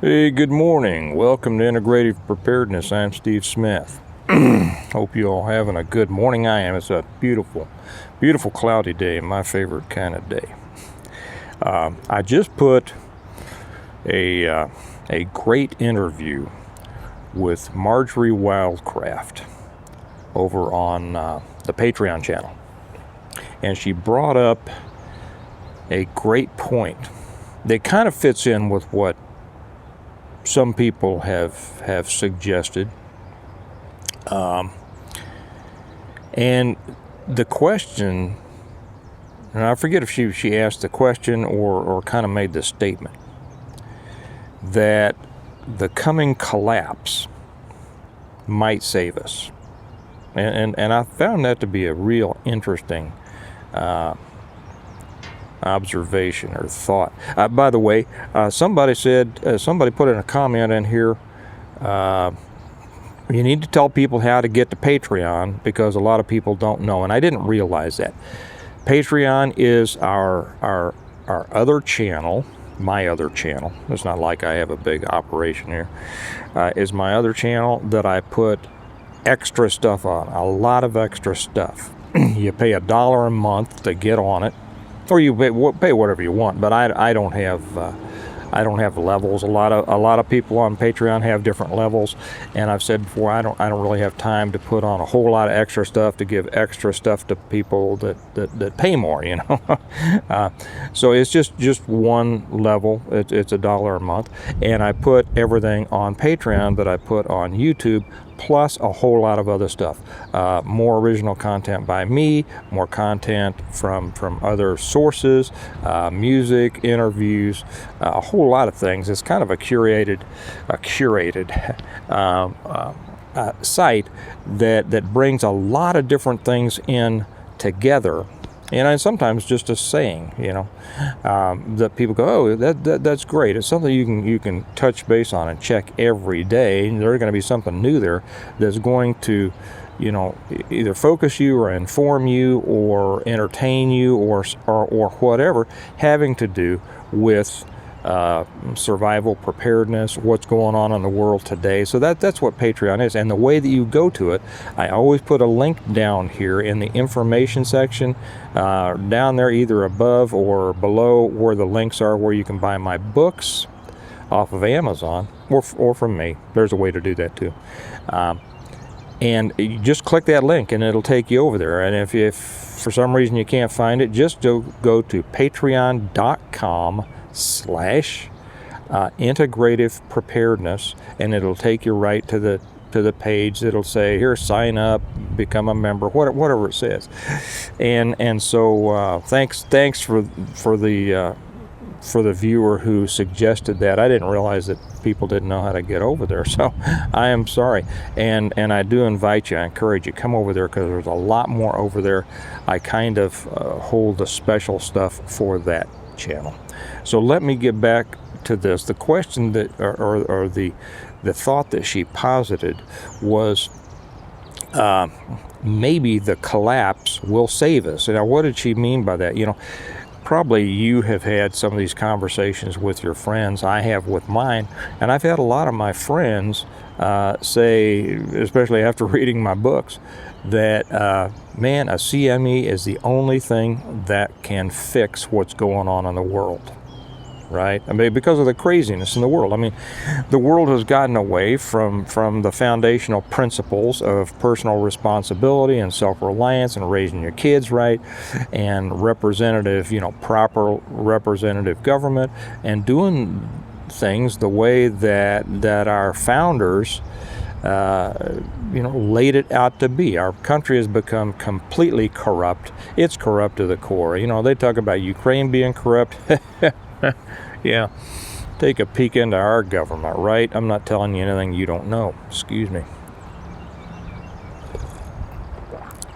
Hey, good morning. Welcome to Integrative Preparedness. I'm Steve Smith. Hope you all having a good morning. I am. It's a beautiful, beautiful cloudy day, my favorite kind of day. I just put a great interview with Marjorie Wildcraft over on the Patreon channel, and she brought up a great point that kind of fits in with what some people have suggested. And the question, and I forget if she asked the question or kind of made the statement, that the coming collapse might save us. And I found that to be a real interesting observation or thought. By the way, somebody put in a comment in here, you need to tell people how to get to Patreon because a lot of people don't know, and I didn't realize that. Patreon is our other channel, my other channel. It's not like I have a big operation here. Is my other channel that I put extra stuff on, a lot of extra stuff. You pay $1 a month to get on it, or you pay whatever you want. But I don't have levels. A lot of people on Patreon have different levels, and I've said before I don't really have time to put on a whole lot of extra stuff to give extra stuff to people that pay more. So it's just one level. It's $1 a month, and I put everything on Patreon that I put on YouTube, plus a whole lot of other stuff. More original content by me, more content from other sources, music, interviews, a whole lot of things. It's kind of a curated site that brings a lot of different things in together. And sometimes just a saying, that people go, oh, that's great. It's something you can touch base on and check every day. And there's going to be something new there that's going to, either focus you or inform you or entertain you or whatever, having to do with survival, preparedness, what's going on in the world today. So that's what Patreon is. And the way that you go to it, I always put a link down here in the information section, down there either above or below where the links are, where you can buy my books off of Amazon or from me. There's a way to do that too. And you just click that link and it'll take you over there. And if for some reason you can't find it, just go to patreon.com/integrative preparedness, and it'll take you right to the page that'll say, here, sign up, become a member, whatever it says. And so thanks for the viewer who suggested that. I didn't realize that people didn't know how to get over there, so I am sorry. And I do invite you, I encourage you, come over there, because there's a lot more over there. I kind of hold the special stuff for that channel. So let me get back to this. The question that, or the thought that she posited was, maybe the collapse will save us. Now, what did she mean by that? Probably you have had some of these conversations with your friends. I have with mine, and I've had a lot of my friends say, especially after reading my books, that man, a CME is the only thing that can fix what's going on in the world. Right? I mean, because of the craziness in the world. I mean, the world has gotten away from the foundational principles of personal responsibility and self-reliance and raising your kids right, and proper representative government, and doing things the way that our founders laid it out to be. Our country has become completely corrupt. It's corrupt to the core. They talk about Ukraine being corrupt. Yeah, take a peek into our government, right? I'm not telling you anything you don't know. Excuse me.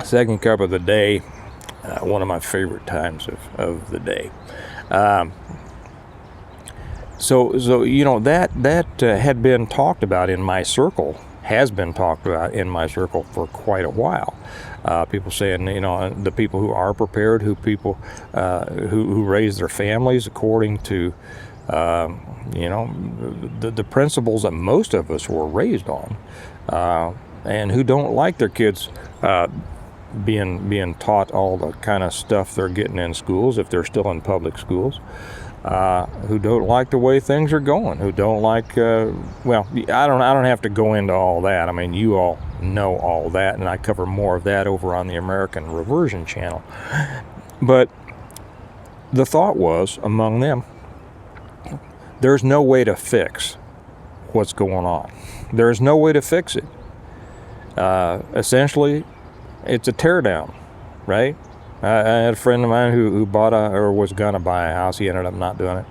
Second cup of the day, one of my favorite times of the day. So that had been talked about in my circle, has been talked about in my circle for quite a while. People saying, the people who are prepared, who raise their families according to you know, the principles that most of us were raised on, and who don't like their kids being taught all the kind of stuff they're getting in schools if they're still in public schools, who don't like the way things are going, who don't like well, I don't have to go into all that. I mean, you all know all that, and I cover more of that over on the American Reversion channel. But the thought was among them, there's no way to fix what's going on. There's no way to fix it. Essentially, it's a teardown, right? I had a friend of mine who bought or was going to buy a house. He ended up not doing it.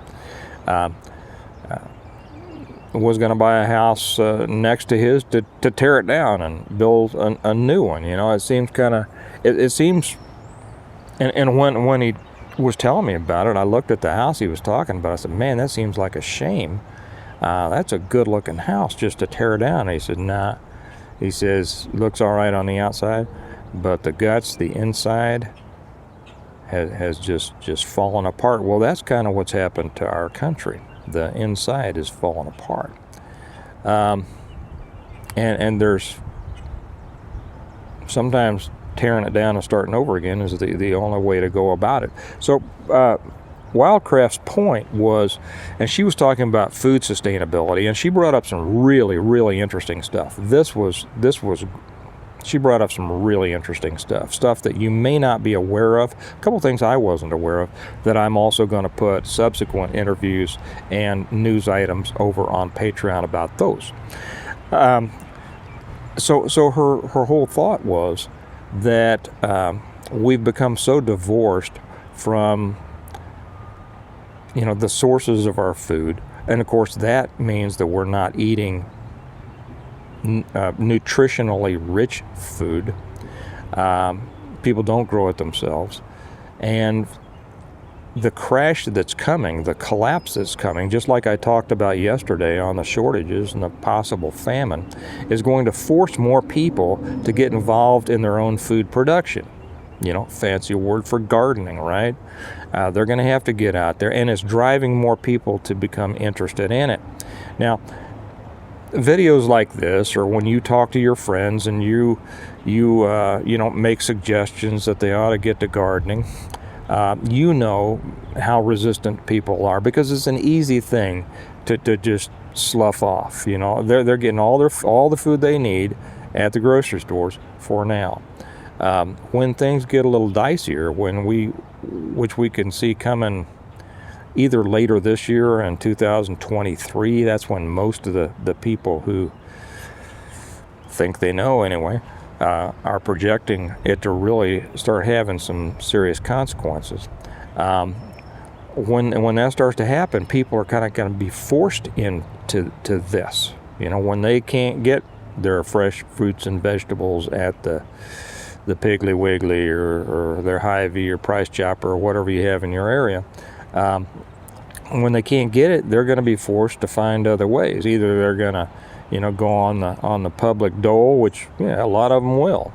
Was going to buy a house next to his to tear it down and build a new one. You know, it seems kind of, it seems, and when he was telling me about it, I looked at the house he was talking about. I said, man, that seems like a shame. That's a good looking house just to tear down. And he said, nah. He says, looks all right on the outside, but the guts, the inside has just fallen apart. Well, that's kind of what's happened to our country. The inside is falling apart. And there's sometimes tearing it down and starting over again is the only way to go about it. So Wildcraft's point was, and she was talking about food sustainability, and she brought up some really, really interesting stuff. She brought up some really interesting stuff that you may not be aware of. A couple things I wasn't aware of that I'm also going to put subsequent interviews and news items over on Patreon about those. So her whole thought was that we've become so divorced from, you know, the sources of our food, and of course that means that we're not eating nutritionally rich food. People don't grow it themselves, and the crash that's coming, the collapse that's coming, just like I talked about yesterday on the shortages and the possible famine, is going to force more people to get involved in their own food production. You know, fancy word for gardening, right? They're going to have to get out there, and it's driving more people to become interested in it. Now, videos like this, or when you talk to your friends and you make suggestions that they ought to get to gardening, you know how resistant people are, because it's an easy thing to just slough off. You know, they're getting all the food they need at the grocery stores for now. When things get a little dicier, which we can see coming either later this year or in 2023, that's when most of the people who think they know anyway are projecting it to really start having some serious consequences. When that starts to happen, people are kind of going to be forced into this. You know, when they can't get their fresh fruits and vegetables at the Piggly Wiggly or their Hy-Vee or Price Chopper or whatever you have in your area, when they can't get it, they're going to be forced to find other ways. Either they're going to, go on the public dole, which a lot of them will.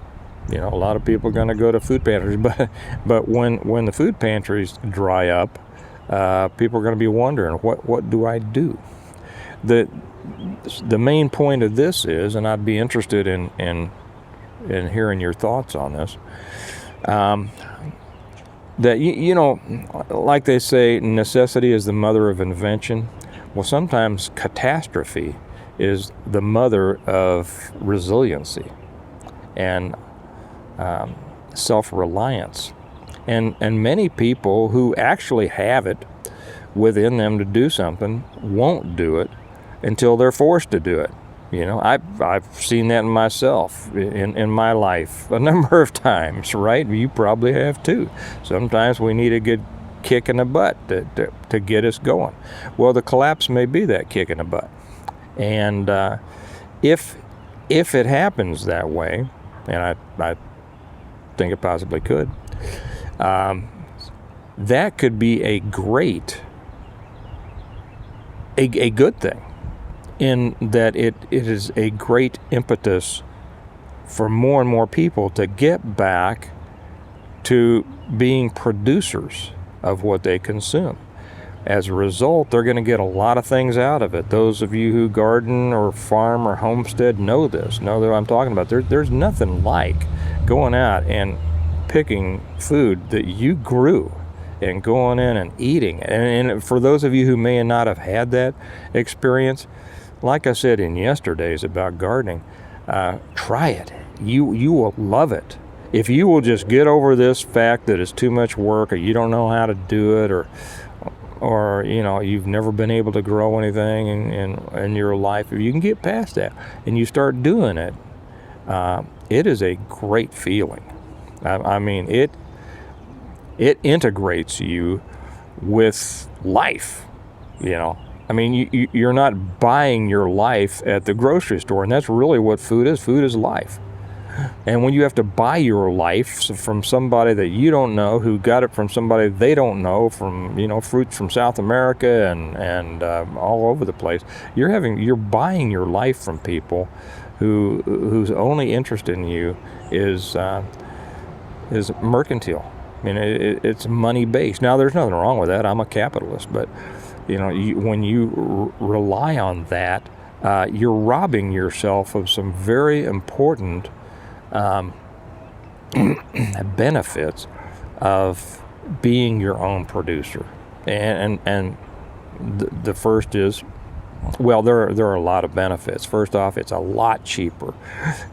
A lot of people are going to go to food pantries, but when the food pantries dry up, people are going to be wondering, what do I do? The main point of this is, and I'd be interested in hearing your thoughts on this, that like they say, necessity is the mother of invention. Well, sometimes catastrophe is the mother of resiliency and self-reliance. And many people who actually have it within them to do something won't do it until they're forced to do it. I've seen that in myself in my life a number of times, right? You probably have too. Sometimes we need a good kick in the butt to get us going. Well, the collapse may be that kick in the butt. And if it happens that way, and I think it possibly could, that could be a good thing, in that it is a great impetus for more and more people to get back to being producers of what they consume. As a result, they're going to get a lot of things out of it. Those of you who garden or farm or homestead know this, know that I'm talking about. There's nothing like going out and picking food that you grew and going in and eating. And for those of you who may not have had that experience, like I said in yesterday's about gardening, try it. You will love it. If you will just get over this fact that it's too much work, or you don't know how to do it, or you've never been able to grow anything in your life, if you can get past that and you start doing it, it is a great feeling. I mean, it integrates you with life. I mean, you're not buying your life at the grocery store, and that's really what food is. Food is life. And when you have to buy your life from somebody that you don't know, who got it from somebody they don't know, from fruits from South America and all over the place, you're buying your life from people whose only interest in you is mercantile. I mean, it's money based. Now, there's nothing wrong with that. I'm a capitalist, but when you rely on that, you're robbing yourself of some very important benefits of being your own producer. And the first is, well, there are a lot of benefits. First off, it's a lot cheaper.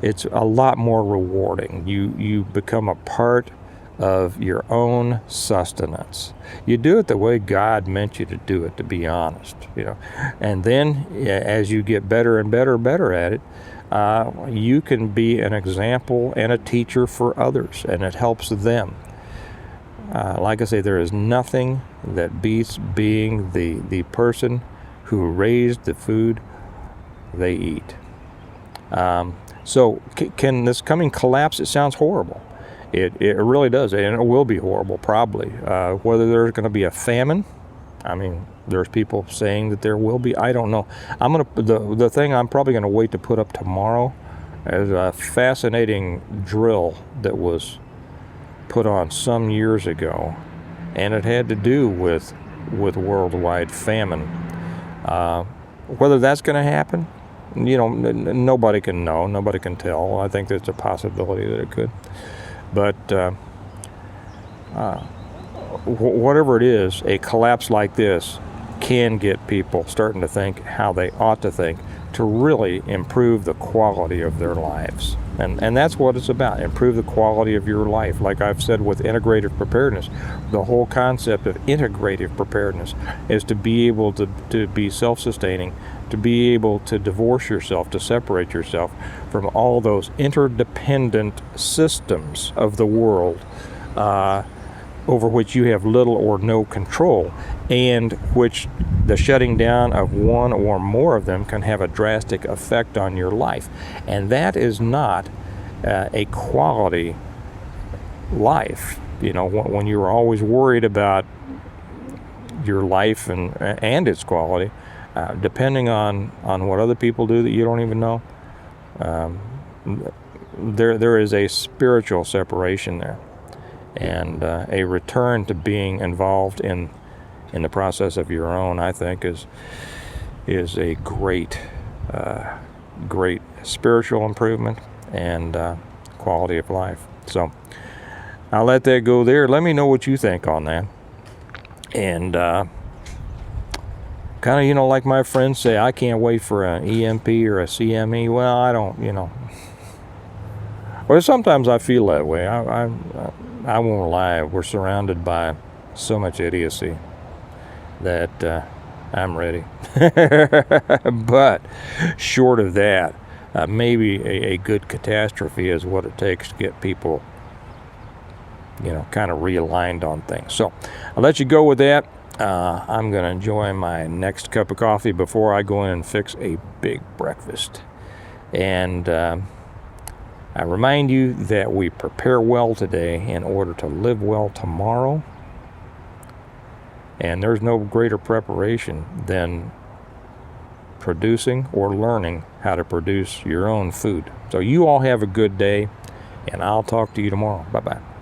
It's a lot more rewarding. You become a part of your own sustenance. You do it the way God meant you to do it, to be honest. And then as you get better and better at it, you can be an example and a teacher for others, and it helps them. Like I say, there is nothing that beats being the person who raised the food they eat. So can this coming collapse? It sounds horrible. It really does, and it will be horrible, probably. Whether there's going to be a famine, I mean, there's people saying that there will be. I don't know. The thing I'm probably going to wait to put up tomorrow is a fascinating drill that was put on some years ago, and it had to do with worldwide famine. Whether that's going to happen, nobody can know. Nobody can tell. I think there's a possibility that it could. But whatever it is, a collapse like this can get people starting to think how they ought to think to really improve the quality of their lives. And that's what it's about, improve the quality of your life. Like I've said with integrative preparedness, the whole concept of integrative preparedness is to be able to be self-sustaining, to be able to divorce yourself, to separate yourself from all those interdependent systems of the world over which you have little or no control, and which the shutting down of one or more of them can have a drastic effect on your life. And that is not a quality life. When you're always worried about your life and its quality, depending on what other people do that you don't even know, there is a spiritual separation there, and a return to being involved in the process of your own, I think, is a great spiritual improvement and quality of life. So I'll let that go there. Let me know what you think on that. And kind of, like my friends say, I can't wait for an EMP or a CME. Well, I don't, Well, sometimes I feel that way. I won't lie. We're surrounded by so much idiocy that I'm ready. But short of that, maybe a good catastrophe is what it takes to get people, kind of realigned on things. So I'll let you go with that. I'm going to enjoy my next cup of coffee before I go in and fix a big breakfast. And I remind you that we prepare well today in order to live well tomorrow. And there's no greater preparation than producing or learning how to produce your own food. So you all have a good day, and I'll talk to you tomorrow. Bye-bye.